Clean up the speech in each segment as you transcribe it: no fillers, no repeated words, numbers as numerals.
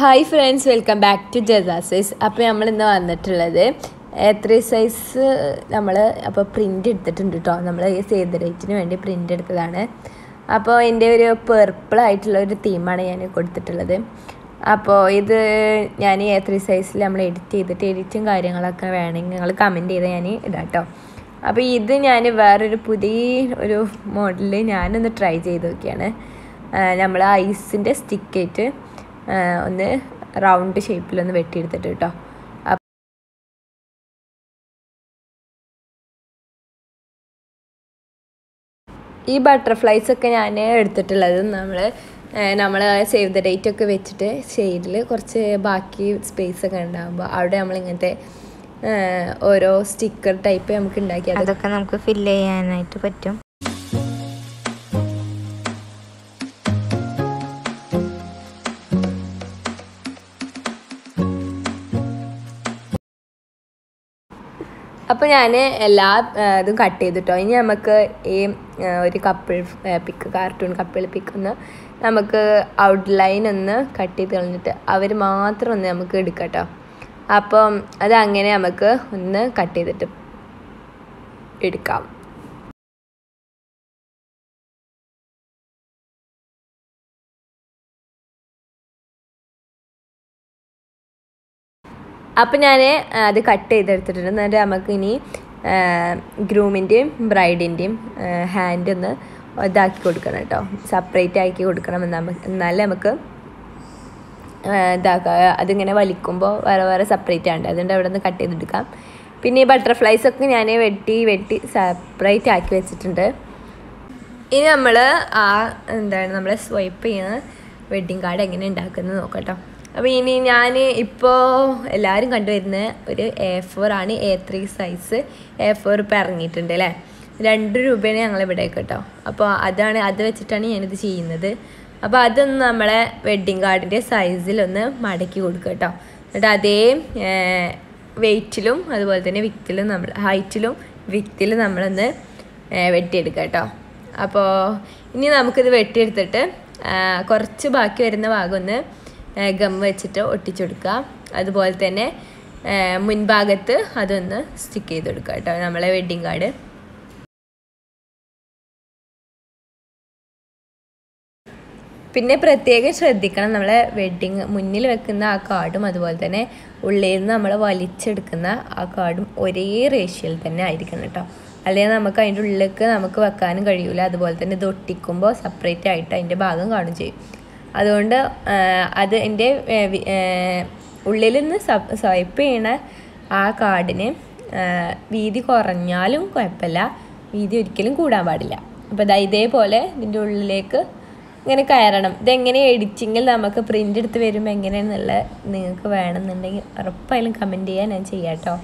Hi friends, welcome back to ജസാസൈസ്. അപ്പോൾ നമ്മൾ ഇന്ന് വന്നിട്ടുള്ളത് A3 സൈസ് നമ്മൾ അപ്പോൾ പ്രിൻ്റ് എടുത്തിട്ടുണ്ട് കേട്ടോ. നമ്മൾ സേവ് ദ ഡേറ്റിന് വേണ്ടി പ്രിൻ്റ് എടുത്തതാണ്. അപ്പോൾ എൻ്റെ ഒരു പെർപ്പിളായിട്ടുള്ള ഒരു തീമാണ് ഞാൻ കൊടുത്തിട്ടുള്ളത്. അപ്പോൾ ഇത് ഞാൻ A3 സൈസിൽ നമ്മൾ എഡിറ്റ് ചെയ്തിട്ട് എഡിറ്റും കാര്യങ്ങളൊക്കെ വേണമെങ്കിൽ നിങ്ങൾ കമൻറ്റ് ചെയ്ത് ഞാൻ ഇടാം കേട്ടോ. അപ്പോൾ ഇത് ഞാൻ വേറൊരു പുതിയ ഒരു മോഡലിൽ ഞാനൊന്ന് ട്രൈ ചെയ്ത് നോക്കിയാണ്. നമ്മൾ ഐസിൻ്റെ സ്റ്റിക്കായിട്ട് ഒന്ന് റൗണ്ട് ഷേപ്പിലൊന്ന് വെട്ടിയെടുത്തിട്ട് കേട്ടോ. ഈ ബട്ടർഫ്ലൈസൊക്കെ ഞാൻ എടുത്തിട്ടുള്ളത് നമ്മൾ സേവ് ദ ഡേറ്റ് ഒക്കെ വെച്ചിട്ട് സൈഡിൽ കുറച്ച് ബാക്കി സ്പേസ് ഒക്കെ ഉണ്ടാകുമ്പോൾ അവിടെ നമ്മളിങ്ങനത്തെ ഓരോ സ്റ്റിക്കർ ടൈപ്പ് നമുക്ക് ഉണ്ടാക്കി അതൊക്കെ നമുക്ക് ഫില്ല് ചെയ്യാനായിട്ട് പറ്റും. അപ്പോൾ ഞാൻ എല്ലാ ഇതും കട്ട് ചെയ്തിട്ടോ. ഇനി നമുക്ക് ഈ ഒരു കപ്പിൾ പിക്ക്, കാർട്ടൂൺ കപ്പിൾ പിക്ക് ഒന്ന് നമുക്ക് ഔട്ട്ലൈൻ ഒന്ന് കട്ട് ചെയ്ത് കളഞ്ഞിട്ട് അവർ മാത്രം ഒന്ന് നമുക്ക് എടുക്കാം കേട്ടോ. അപ്പം അതങ്ങനെ നമുക്ക് ഒന്ന് കട്ട് ചെയ്തിട്ട് എടുക്കാം. അപ്പം ഞാൻ അത് കട്ട് ചെയ്തെടുത്തിട്ടുണ്ട്. എന്നിട്ട് നമുക്ക് ഇനി ഗ്രൂമിൻ്റെയും ബ്രൈഡിൻ്റെയും ഹാൻഡ് ഒന്ന് ഇതാക്കി കൊടുക്കണം കേട്ടോ. സെപ്പറേറ്റ് ആക്കി കൊടുക്കണം. എന്നാലേ നമുക്ക് അതിങ്ങനെ വലിക്കുമ്പോൾ വേറെ വേറെ സെപ്പറേറ്റ് ആണ്ട്. അതുകൊണ്ട് അവിടെ നിന്ന് കട്ട് ചെയ്തെടുക്കാം. പിന്നെ ഈ ബട്ടർഫ്ലൈസൊക്കെ ഞാൻ വെട്ടി സെപ്പറേറ്റ് ആക്കി വെച്ചിട്ടുണ്ട്. ഇനി നമ്മൾ നമ്മൾ സ്വൈപ്പ് ചെയ്യുന്ന വെഡ്ഡിങ് കാർഡ് എങ്ങനെ ഉണ്ടാക്കുന്നത് നോക്കാം. അപ്പോൾ ഇനി ഞാൻ ഇപ്പോൾ എല്ലാവരും കണ്ടുവരുന്ന ഒരു A4 ആണ്. A3 സൈസ് A4 ഇപ്പോൾ ഇറങ്ങിയിട്ടുണ്ട് അല്ലേ. 2 രൂപയാണ് ഞങ്ങളിവിടെ കേട്ടോ. അപ്പോൾ അത് വെച്ചിട്ടാണ് ഞാനിത് ചെയ്യുന്നത്. അപ്പോൾ അതൊന്ന് നമ്മളെ വെഡ്ഡിങ് കാർഡിൻ്റെ സൈസിലൊന്ന് മടക്കി കൊടുക്കുക കേട്ടോ. എന്നിട്ട് അതേ വെയ്റ്റിലും അതുപോലെ തന്നെ ഹൈറ്റിലും വിത്തിലും നമ്മളൊന്ന് വെട്ടിയെടുക്കുക കേട്ടോ. അപ്പോൾ ഇനി നമുക്കിത് വെട്ടിയെടുത്തിട്ട് കുറച്ച് ബാക്കി വരുന്ന ഭാഗം ഒന്ന് ഗം വെച്ചിട്ട് ഒട്ടിച്ചെടുക്കുക. അതുപോലെ തന്നെ മുൻഭാഗത്ത് അതൊന്ന് സ്റ്റിക്ക് ചെയ്ത് കൊടുക്കുക കേട്ടോ, നമ്മളെ വെഡ്ഡിങ് കാർഡ്. പിന്നെ പ്രത്യേകം ശ്രദ്ധിക്കണം, നമ്മളെ മുന്നിൽ വെക്കുന്ന ആ കാർഡും അതുപോലെ തന്നെ ഉള്ളിൽ നിന്ന് നമ്മൾ വലിച്ചെടുക്കുന്ന ആ കാർഡും ഒരേ റേഷ്യോയിൽ തന്നെ ആയിരിക്കണം കേട്ടോ. അല്ലെങ്കിൽ നമുക്ക് അതിൻ്റെ ഉള്ളിലേക്ക് നമുക്ക് വെക്കാനും കഴിയില്ല. അതുപോലെ തന്നെ ഇത് ഒട്ടിക്കുമ്പോൾ സെപ്പറേറ്റ് ആയിട്ട് അതിൻ്റെ ഭാഗം കാണും ചെയ്യും. അതുകൊണ്ട് അത് എൻ്റെ ഉള്ളിൽ നിന്ന് സ്വൈപ്പ് ചെയ്യണ ആ കാർഡിന് വീതി കുറഞ്ഞാലും കുഴപ്പമില്ല, വീതി ഒരിക്കലും കൂടാൻ പാടില്ല. അപ്പോൾ ഇതേപോലെ ഇതിൻ്റെ ഉള്ളിലേക്ക് ഇങ്ങനെ കയറണം. ഇതെങ്ങനെ എഡിറ്റിങ്ങിൽ നമുക്ക് പ്രിൻ്റ് എടുത്ത് വരുമ്പോൾ എങ്ങനെയാണെന്നുള്ള നിങ്ങൾക്ക് വേണമെന്നുണ്ടെങ്കിൽ ഉറപ്പായാലും കമൻറ്റ് ചെയ്യാൻ ഞാൻ ചെയ്യാം കേട്ടോ.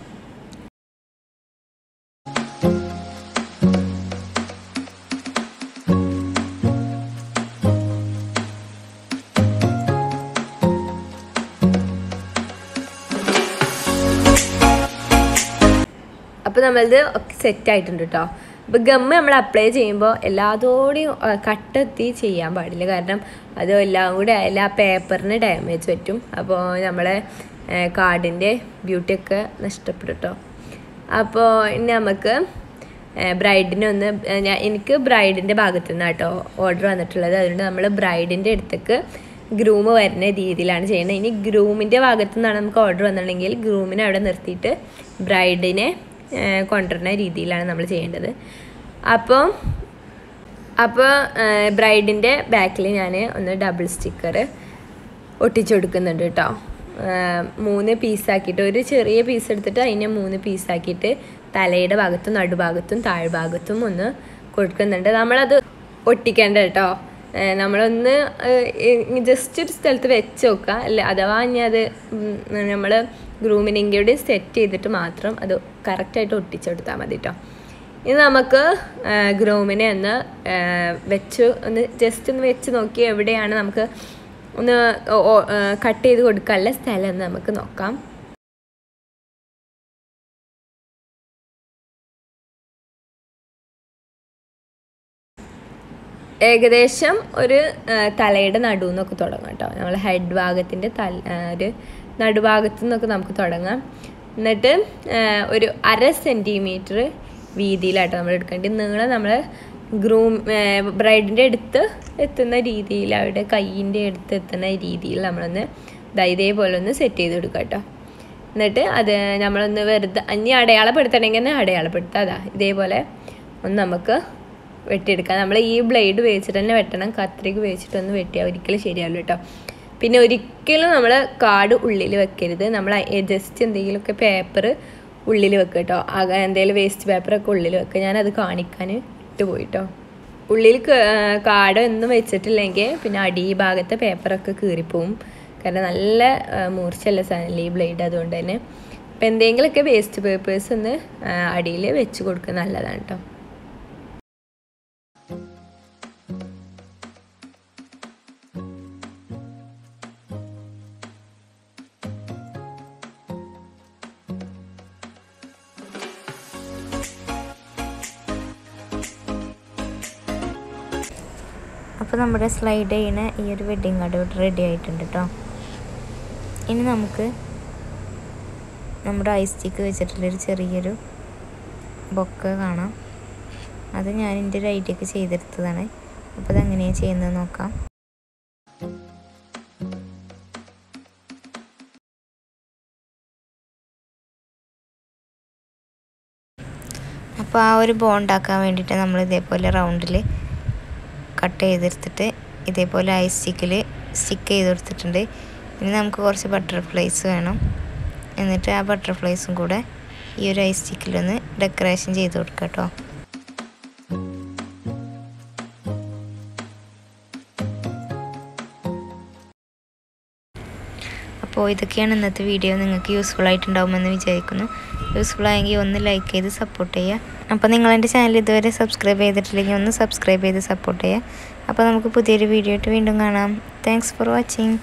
അപ്പോൾ നമ്മളിത് ഒക്കെ സെറ്റായിട്ടുണ്ട് കേട്ടോ. അപ്പോൾ ഗമ്മ് നമ്മൾ അപ്ലൈ ചെയ്യുമ്പോൾ എല്ലാതോടെയും കട്ടെത്തി ചെയ്യാൻ പാടില്ല. കാരണം അത് എല്ലാം കൂടെ എല്ലാ പേപ്പറിന് ഡാമേജ് പറ്റും. അപ്പോൾ നമ്മളെ കാർഡിൻ്റെ ബ്യൂട്ടിയൊക്കെ നഷ്ടപ്പെടും കേട്ടോ. അപ്പോൾ ഇനി നമുക്ക് എനിക്ക് ബ്രൈഡിൻ്റെ ഭാഗത്തു നിന്നാണ് കേട്ടോ ഓർഡർ വന്നിട്ടുള്ളത്. അതുകൊണ്ട് നമ്മൾ ബ്രൈഡിൻ്റെ അടുത്തേക്ക് ഗ്രൂം വരുന്ന രീതിയിലാണ് ചെയ്യുന്നത്. ഇനി ഗ്രൂമിൻ്റെ ഭാഗത്തു നിന്നാണ് നമുക്ക് ഓർഡർ വന്നിട്ടുണ്ടെങ്കിൽ ഗ്രൂമിനെ അവിടെ നിർത്തിയിട്ട് ബ്രൈഡിനെ കൊണ്ടുവരുന്ന രീതിയിലാണ് നമ്മൾ ചെയ്യേണ്ടത്. അപ്പോൾ ബ്രൈഡിൻ്റെ ബാക്കിൽ ഞാൻ ഒന്ന് ഡബിൾ സ്റ്റിക്കർ ഒട്ടിച്ചു കൊടുക്കുന്നുണ്ട് കേട്ടോ. 3 പീസാക്കിയിട്ട്, ഒരു ചെറിയ പീസ് എടുത്തിട്ട് അതിനെ 3 പീസാക്കിയിട്ട് തലയുടെ ഭാഗത്തും നടുഭാഗത്തും താഴ്ഭാഗത്തും ഒന്ന് കൊടുക്കുന്നുണ്ട്. നമ്മളത് ഒട്ടിക്കേണ്ട കേട്ടോ. നമ്മളൊന്ന് ജസ്റ്റ് ഒരു സ്ഥലത്ത് വെച്ച് നോക്കുക. അല്ല അഥവാ ഇനി അത് നമ്മൾ ഗ്രൂമിനെയും കൂടി സെറ്റ് ചെയ്തിട്ട് മാത്രം അത് കറക്റ്റായിട്ട് ഒട്ടിച്ചെടുത്താൽ മതി കേട്ടോ. ഇനി നമുക്ക് ഗ്രൂമിനെ ഒന്ന് ജസ്റ്റ് ഒന്ന് വെച്ച് നോക്കി എവിടെയാണ് നമുക്ക് ഒന്ന് കട്ട് ചെയ്ത് കൊടുക്കാനുള്ള സ്ഥലം എന്ന് നമുക്ക് നോക്കാം. ഏകദേശം ഒരു തലയുടെ നടുവെന്നൊക്കെ തുടങ്ങാം കേട്ടോ. നമ്മൾ ഹെഡ് ഭാഗത്തിൻ്റെ ഒരു നടുഭാഗത്തു നിന്നൊക്കെ നമുക്ക് തുടങ്ങാം. എന്നിട്ട് ഒരു 1/2 സെൻറ്റിമീറ്റർ വീതിയിലാട്ടോ നമ്മൾ എടുക്കേണ്ടത്. നീളം നമ്മൾ ബ്രൈഡിൻ്റെ അടുത്ത് എത്തുന്ന രീതിയിൽ, അവരുടെ കയ്യിൻ്റെ അടുത്ത് എത്തുന്ന രീതിയിൽ നമ്മളൊന്ന് ഇതേപോലെ ഒന്ന് സെറ്റ് ചെയ്ത് കൊടുക്കാം കേട്ടോ. എന്നിട്ട് അത് നമ്മളൊന്ന് വെറുതെ ഇനി അടയാളപ്പെടുത്തണമെങ്കിൽ തന്നെ അടയാളപ്പെടുത്താം. ഇതേപോലെ ഒന്ന് നമുക്ക് വെട്ടിയെടുക്കാം. നമ്മൾ ഈ ബ്ലേഡ് ഉപയോഗിച്ചിട്ട് തന്നെ വെട്ടണം. കത്രിക ഉപയോഗിച്ചിട്ടൊന്ന് വെട്ടിയാൽ ഒരിക്കലും ശരിയാവില്ല കേട്ടോ. പിന്നെ ഒരിക്കലും നമ്മൾ കാർഡ് ഉള്ളിൽ വെക്കരുത്. നമ്മൾ ജസ്റ്റ് എന്തെങ്കിലുമൊക്കെ പേപ്പർ ഉള്ളിൽ വെക്കുക കേട്ടോ. എന്തെങ്കിലും വേസ്റ്റ് പേപ്പറൊക്കെ ഉള്ളിൽ വെക്കുക. ഞാനത് കാണിക്കാൻ ഇട്ടുപോയിട്ടോ. ഉള്ളിൽ കാർഡ് ഒന്നും വെച്ചിട്ടില്ലെങ്കിൽ പിന്നെ അടിഭാഗത്തെ പേപ്പറൊക്കെ കീറിപ്പോവും. കാരണം നല്ല മൂർച്ചയുള്ള സാധനമല്ലേ ഈ ബ്ലേഡ്. അതുകൊണ്ട് തന്നെ അപ്പം എന്തെങ്കിലുമൊക്കെ വേസ്റ്റ് പേപ്പേഴ്സ് ഒന്ന് അടിയിൽ വെച്ച് കൊടുക്കുക നല്ലതാണ് കേട്ടോ. അപ്പോൾ നമ്മുടെ സ്ലൈഡ് ചെയ്യുന്ന ഈ ഒരു വെഡ്ഡിങ് കാർഡ് ഇവിടെ റെഡി ആയിട്ടുണ്ട് കേട്ടോ. ഇനി നമുക്ക് നമ്മുടെ ഐസ് സ്റ്റിക്ക് വെച്ചിട്ടുള്ളൊരു ചെറിയൊരു ബൊക്ക കാണാം. അത് ഞാൻ എൻ്റെ ഒരു ഐഡിയക്ക് ചെയ്തെടുത്തതാണ്. അപ്പോൾ അതെങ്ങനെയാണ് ചെയ്യുന്നത് നോക്കാം. അപ്പോൾ ആ ഒരു ബോണ്ടാക്കാൻ വേണ്ടിയിട്ട് നമ്മൾ ഇതേപോലെ റൗണ്ടിൽ കട്ട് ചെയ്തെടുത്തിട്ട് ഇതേപോലെ ഐസ് സ്റ്റിക്കിൽ സ്റ്റിക്ക് ചെയ്ത് കൊടുത്തിട്ടുണ്ട്. ഇനി നമുക്ക് കുറച്ച് ബട്ടർഫ്ലൈസ് വേണം. എന്നിട്ട് ആ ബട്ടർഫ്ലൈസും കൂടെ ഈ ഒരു ഐസ് സ്റ്റിക്കിലൊന്ന് ഡെക്കറേഷൻ ചെയ്ത് കൊടുക്കുക കേട്ടോ. അപ്പോൾ ഇതൊക്കെയാണ് ഇന്നത്തെ വീഡിയോ. നിങ്ങൾക്ക് യൂസ്ഫുൾ ആയിട്ടുണ്ടാവുമെന്ന് വിചാരിക്കുന്നു. യൂസ്ഫുൾ ആയെങ്കിൽ ഒന്ന് ലൈക്ക് ചെയ്ത് സപ്പോർട്ട് ചെയ്യുക. അപ്പോൾ നിങ്ങൾ എൻ്റെ ചാനൽ ഇതുവരെ സബ്സ്ക്രൈബ് ചെയ്തിട്ടില്ലെങ്കിൽ ഒന്ന് സബ്സ്ക്രൈബ് ചെയ്ത് സപ്പോർട്ട് ചെയ്യുക. അപ്പോൾ നമുക്ക് പുതിയൊരു വീഡിയോ ആയിട്ട് വീണ്ടും കാണാം. Thanks for watching.